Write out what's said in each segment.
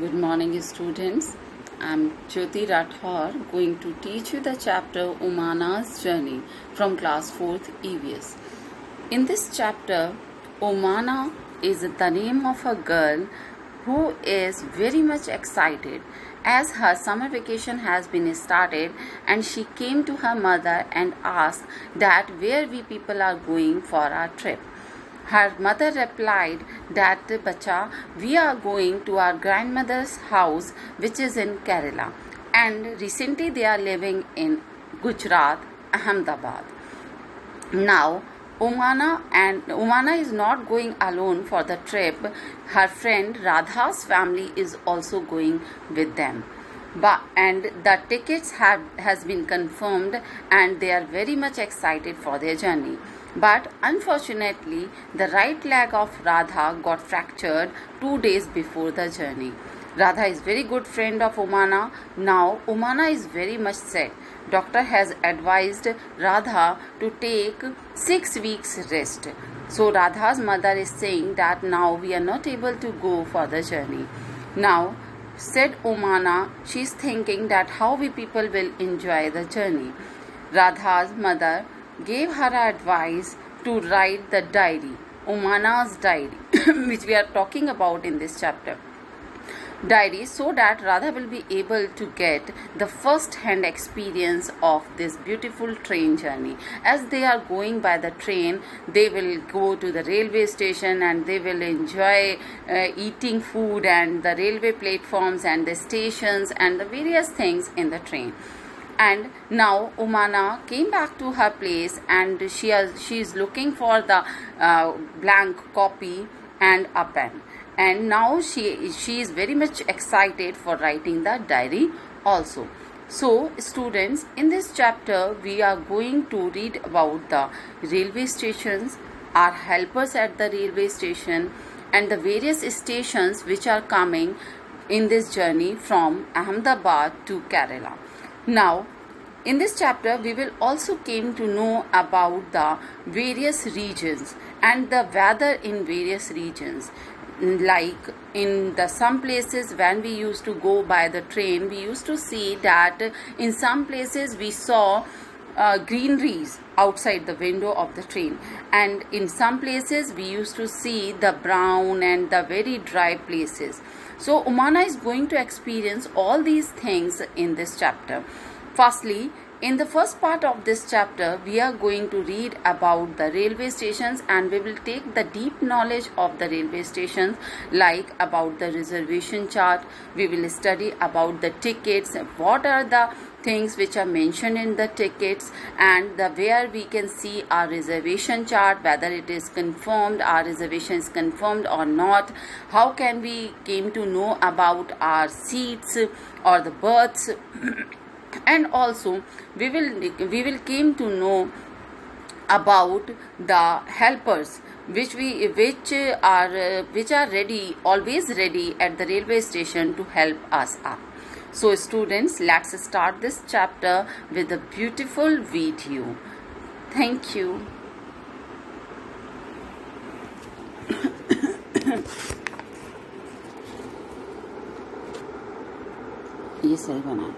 Good morning, students. I'm Jyoti Rathore, going to teach you the chapter Umana's Journey from class 4th EVS. In this chapter, Umana is the name of a girl who is very much excited as her summer vacation has been started, and she came to her mother and asked that where we people are going for our trip. Her mother replied that Bacha, we are going to our grandmother's house which is in Kerala, and recently they are living in Gujarat, Ahmedabad. Now Umana is not going alone for the trip. Her friend Radha's family is also going with them. And the tickets has been confirmed, and they are very much excited for their journey. But unfortunately, the right leg of Radha got fractured 2 days before the journey. Radha is very good friend of Umana. Now Umana is very much sad. Doctor has advised Radha to take 6 weeks rest. So Radha's mother is saying that now we are not able to go for the journey. Now said Umana, she is thinking that how we people will enjoy the journey. Radha's mother gave her advice to write the diary, Umana's diary, which we are talking about in this chapter. Diary, so that Radha will be able to get the first-hand experience of this beautiful train journey. As they are going by the train, they will go to the railway station and they will enjoy eating food and the railway platforms and the stations and the various things in the train. And now Umana came back to her place, and she is looking for the blank copy and a pen. And now she is very much excited for writing the diary also. So students, in this chapter we are going to read about the railway stations, our helpers at the railway station, and the various stations which are coming in this journey from Ahmedabad to Kerala. Now in this chapter we will also came to know about the various regions and the weather in various regions. Like in some places when we used to go by the train, we used to see that in some places we saw greeneries outside the window of the train, and in some places we used to see the brown and the very dry places. So Umana is going to experience all these things in this chapter. Firstly, in the first part of this chapter, we are going to read about the railway stations, and we will take the deep knowledge of the railway stations, like about the reservation chart. We will study about the tickets, what are the things which are mentioned in the tickets, and where we can see our reservation chart, whether it is confirmed, our reservation is confirmed or not. How can we came to know about our seats or the berths. And also we will came to know about the helpers which are ready, always ready at the railway station to help us up. So students, let's start this chapter with a beautiful video. Thank you. ये सही बना।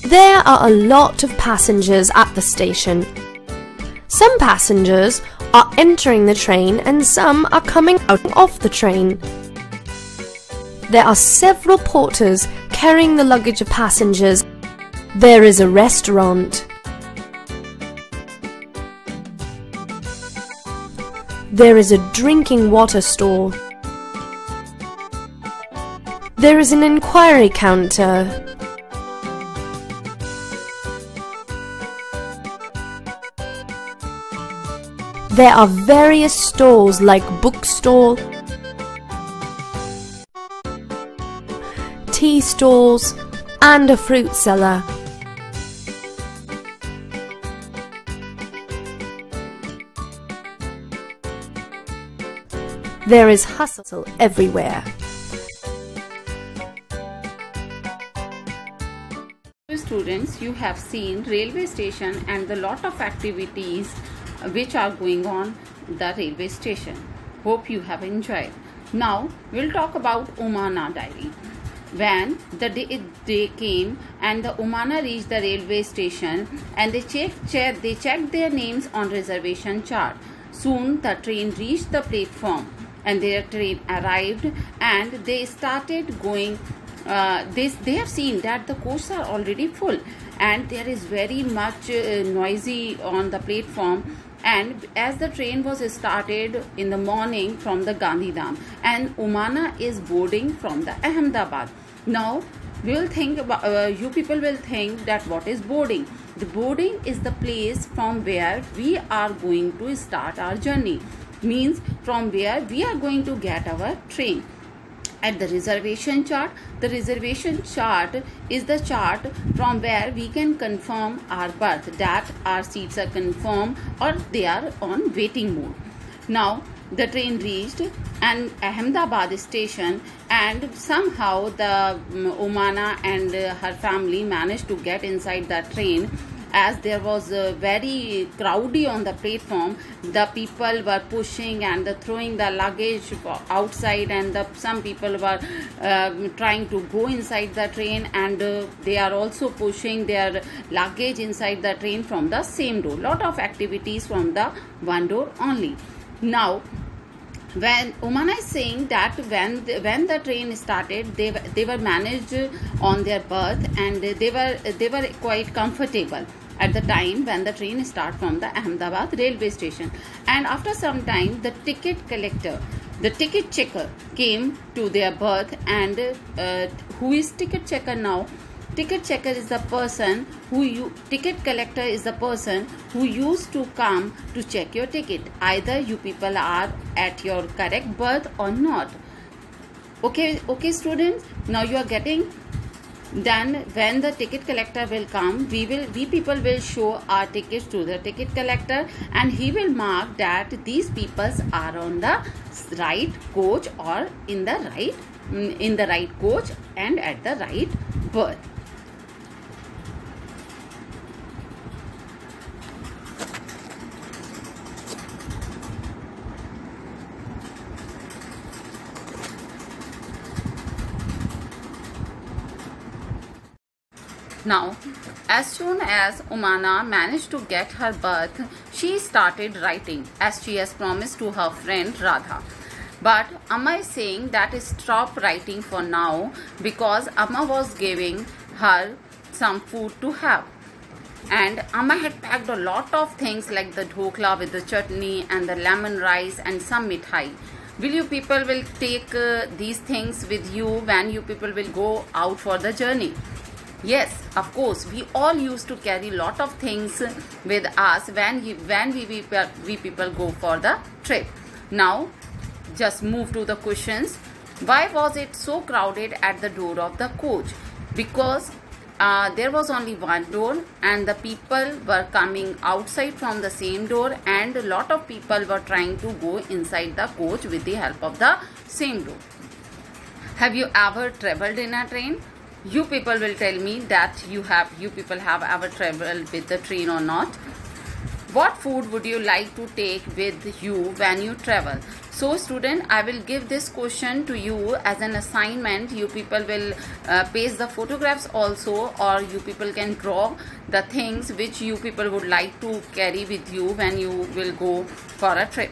There are a lot of passengers at the station. Some passengers are entering the train and some are coming out of the train. There are several porters carrying the luggage of passengers. There is a restaurant. There is a drinking water store. There is an inquiry counter. There are various stalls like bookstall, tea stalls, and a fruit cellar. There is hustle everywhere. Students, you have seen railway station and the lot of activities which are going on the railway station. Hope you have enjoyed. Now we'll talk about Umana diary. When the day came and the Umana reached the railway station and they checked their names on reservation chart. Soon the train reached the platform and their train arrived and they started going. They have seen that the coaches are already full and there is very much noisy on the platform. And as the train was started in the morning from the Gandhidham and Umana is boarding from the Ahmedabad. Now we'll think about you people will think that what is boarding? The boarding is the place from where we are going to start our journey, means from where we are going to get our train. At the reservation chart is the chart from where we can confirm our berth, that our seats are confirmed or they are on waiting mode. Now the train reached an Ahmedabad station and somehow the Umana and her family managed to get inside the train. As there was very crowdy on the platform, the people were pushing and throwing the luggage outside, and some people were trying to go inside the train, and they are also pushing their luggage inside the train from the same door. Lot of activities from the one door only. Now when Umana is saying that when the train started, they were managed on their berth and they were quite comfortable at the time when the train started from the Ahmedabad railway station. And after some time, the ticket collector, the ticket checker came to their berth. And who is ticket checker now? Ticket checker is the person ticket collector is the person who used to come to check your ticket. Either you people are at your correct berth or not. Okay students, now you are getting. Then when the ticket collector will come, we people will show our tickets to the ticket collector and he will mark that these people are on the right coach or in the right coach and at the right berth. Now, as soon as Umana managed to get her berth, she started writing as she has promised to her friend Radha. But Amma is saying that stop writing for now because Amma was giving her some food to have. And Amma had packed a lot of things like the dhokla with the chutney and the lemon rice and some mithai. Will you people will take these things with you when you people will go out for the journey? Yes, of course. We all used to carry lot of things with us when we people go for the trip. Now, just move to the questions. Why was it so crowded at the door of the coach? Because there was only one door and the people were coming outside from the same door and a lot of people were trying to go inside the coach with the help of the same door. Have you ever traveled in a train? You people will tell me that you people have ever traveled with the train or not. What food would you like to take with you when you travel? So student, I will give this question to you as an assignment. You people will paste the photographs also, or you people can draw the things which you people would like to carry with you when you will go for a trip.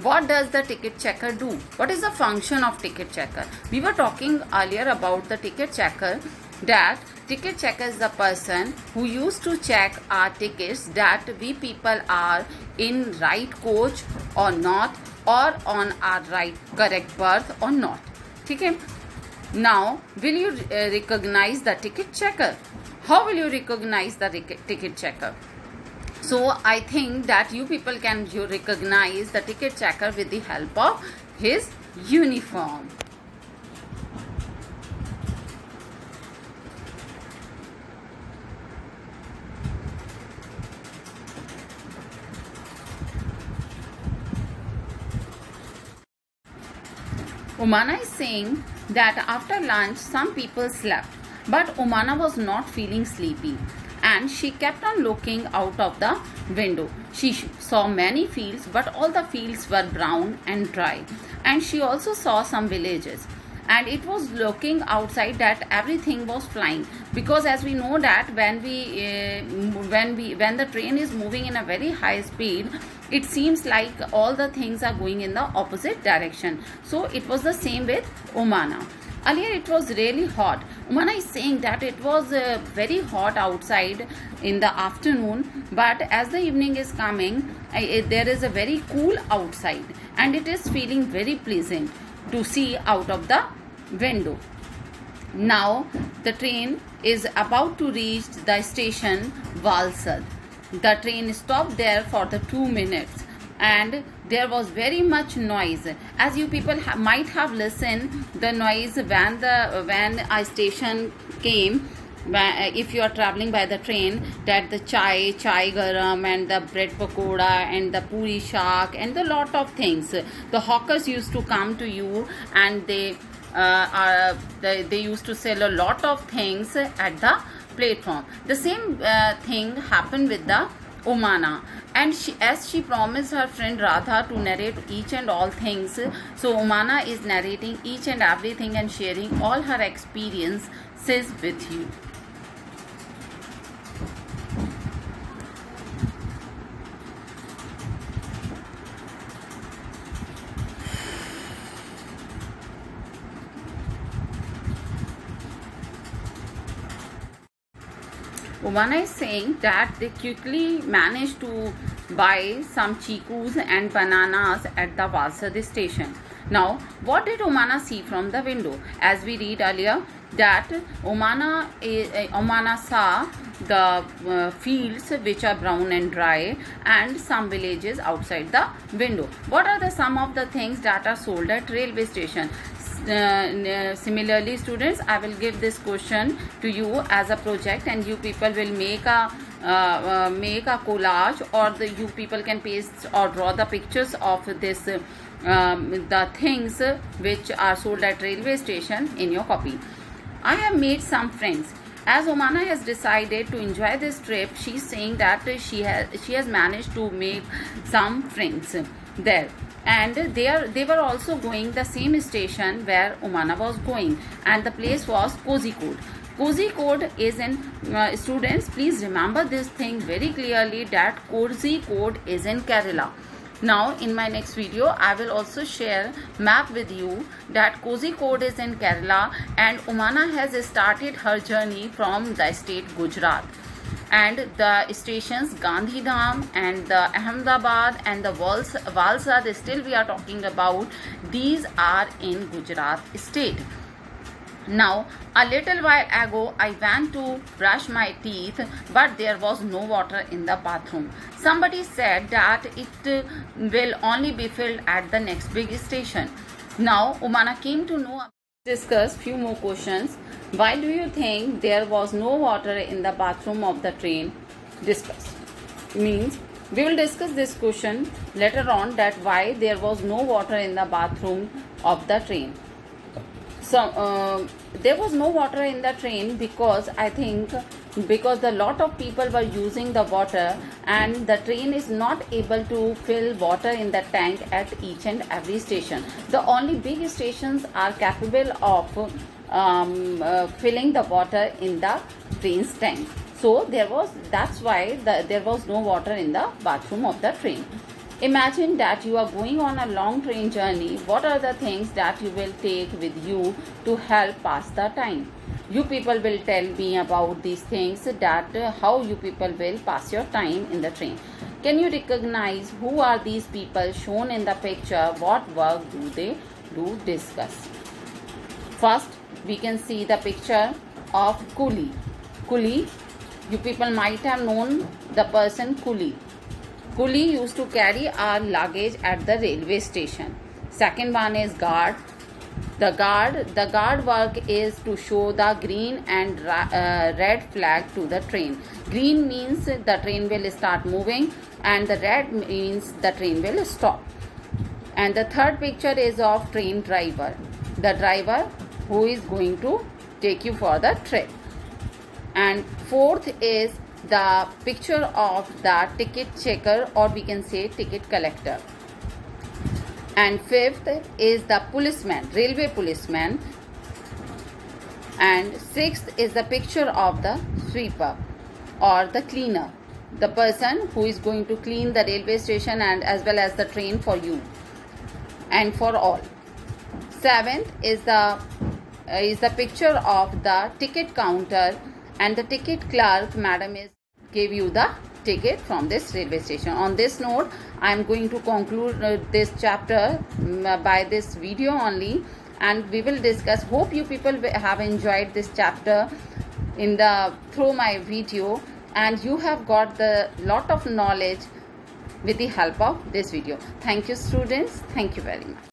What does the ticket checker do? What is the function of ticket checker? We were talking earlier about the ticket checker, that ticket checker is the person who used to check our tickets that we people are in right coach or not, or on our correct berth or not. Okay? Now, will you recognize the ticket checker? How will you recognize the ticket checker? So I think that you people can recognize the ticket checker with the help of his uniform. Umana is saying that after lunch some people slept, but Umana was not feeling sleepy. and she kept on looking out of the window. She saw many fields, but all the fields were brown and dry, and she also saw some villages. And it was looking outside that everything was flying, because as we know that when the train is moving in a very high speed, it seems like all the things are going in the opposite direction. So it was the same with Umana. Earlier it was really hot. Umana is saying that it was very hot outside in the afternoon, but as the evening is coming, there is a very cool outside, and it is feeling very pleasant to see out of the window. Now the train is about to reach the station Valsad. The train stopped there for the 2 minutes, and there was very much noise. As you people might have listened the noise when a station came. If you are traveling by the train, that the chai garam and the bread pakoda and the puri shaak and the lot of things, the hawkers used to come to you, and they used to sell a lot of things at the platform. The same thing happened with the Umana, and as she promised her friend Radha to narrate each and all things, so Umana is narrating each and everything and sharing all her experiences with you. Umana is saying that they quickly managed to buy some chikus and bananas at the Valsad station. Now, what did Umana see from the window? As we read earlier, that Umana saw the fields which are brown and dry, and some villages outside the window. What are some of the things that are sold at railway station? Similarly, students, I will give this question to you as a project, and you people will make a collage, or you people can paste or draw the pictures of this the things which are sold at railway station in your copy. I have made some friends. As Umana has decided to enjoy this trip, she is saying that she has managed to make some friends there. And they were also going the same station where Umana was going, and the place was Kozhikode. Kozhikode is in students, please remember this thing very clearly, that Kozhikode is in Kerala. Now in my next video I will also share map with you that Kozhikode is in Kerala, and Umana has started her journey from the state Gujarat. And the stations Gandhidham and the Ahmedabad and the Valsad, still we are talking about, these are in Gujarat state. Now, a little while ago, I went to brush my teeth, but there was no water in the bathroom. Somebody said that it will only be filled at the next big station. Now, Umana came to know. Discuss few more questions. Why do you think there was no water in the bathroom of the train? Discuss. Means we will discuss this question later on, that why there was no water in the bathroom of the train. So there was no water in the train because I think because a lot of people were using the water, and the train is not able to fill water in the tank at each and every station. The only big stations are capable of filling the water in the train's tank. So that's why there was no water in the bathroom of the train. Imagine that you are going on a long train journey. What are the things that you will take with you to help pass the time? You people will tell me about these things, that how you people will pass your time in the train. Can you recognize who are these people shown in the picture? What work do they do? Discuss. First, we can see the picture of coolie. Coolie, you people might have known the person coolie. Coolie used to carry our luggage at the railway station. Second one is guard. The guard work is to show the green and red flag to the train. Green means the train will start moving, and the red means the train will stop. And the third picture is of train driver. The driver who is going to take you for the trip. And fourth is the picture of the ticket checker, or we can say ticket collector. And fifth is the policeman, railway policeman. And sixth is the picture of the sweeper or the cleaner, the person who is going to clean the railway station and as well as the train for you and for all. Seventh is the picture of the ticket counter, and the ticket clerk madam is give you the ticket from this railway station. On this note, I am going to conclude this chapter by this video only, and we will discuss. Hope you people have enjoyed this chapter through my video, and you have got the lot of knowledge with the help of this video. Thank you, students. Thank you very much.